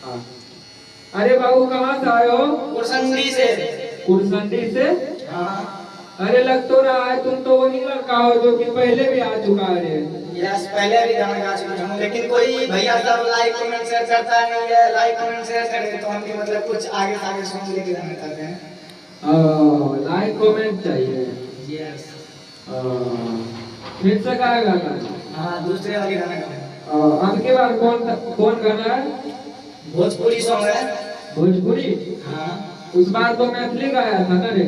हाँ। अरे बाबू कहाँ से आए हो? कुरसंडी से। कुरसंडी से? हाँ। अरे लग तो रहा है तुम तो वही लड़का हो जो कि पहले भी आ चुका है। यस, पहले भी गाना गा चुका हूँ, लेकिन कोई भैया सब लाइक कमेंट शेयर करता नहीं है। लाइक कमेंट शेयर करे तो हम भी मतलब कुछ आगे आगे सॉन्ग लेके जाना चाहते हैं। लाइक कमेंट चाहिए। यस। फिर से गाएगा गाना? हाँ, दूसरे वाली गाना गाना। अब की बार कौन गाना है? भोजपुरी सॉन्ग है। भोजपुरी? हाँ। उस बार तो मैथिली गाया था ना रे?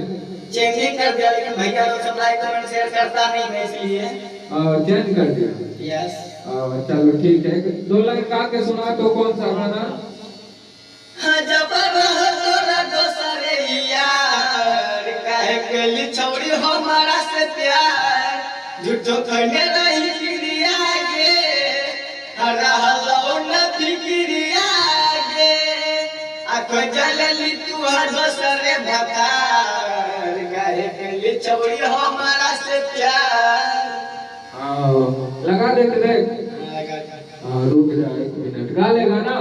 चेंजिंग कर दिया, लेकिन भैया लोग सब लाइक कमेंट शेयर करता नहीं है, इसलिए चेंज कर दिया। यस। चलो ठीक है, 2 लाइन गा के सुना तो कौन सा गाना? हाँ, जब तोरा दोसरे यार काहे केली छोड़ी हमारा से प्यार, झूठो कहने नहीं गिरिया गे, हरा हलो न फिक्रिया गे, आँखों जलली तू दोसरे भतार, काहे केली छोड़ी हमारा से प्यार। लगा देख देख। रुक जा 1 मिनट, गा लेगा ना?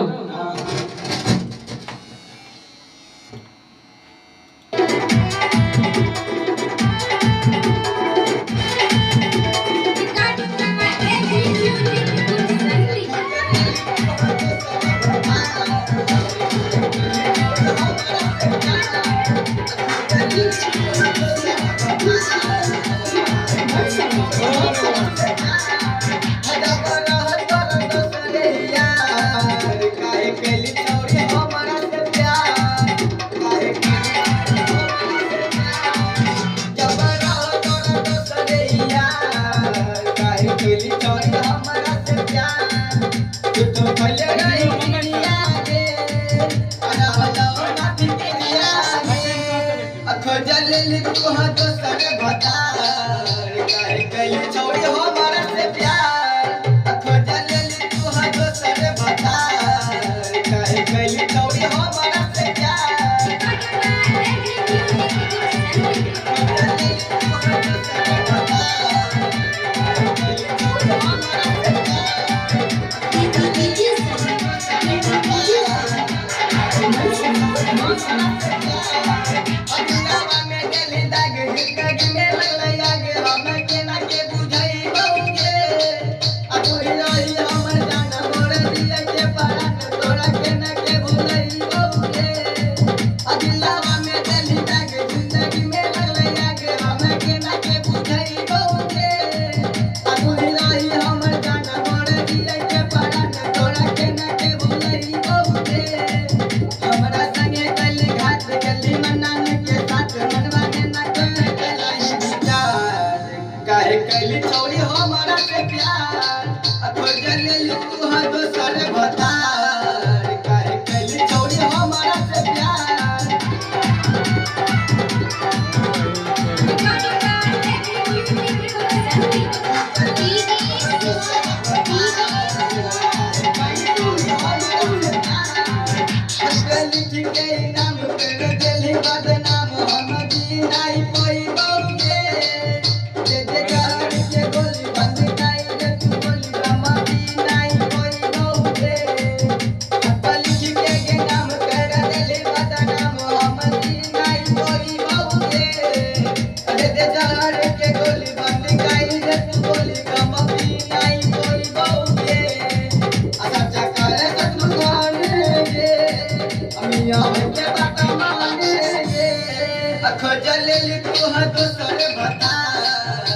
जलली तू दोसर भतार, काहे कैली छोड़ी हमारा से प्यार, अखो जलली तू दोसर भतार, काहे कैली छोड़ी हमारा से प्यार। कैली छोड़ी हमारा से प्यार, अखो जलली तू दोसर भतार, काहे कैली छोड़ी हमारा से प्यार। लिख के नाम कर दिली बदनाम, हम जी नहीं कोई बहुगे, अखो जलली तू दोसर भतार,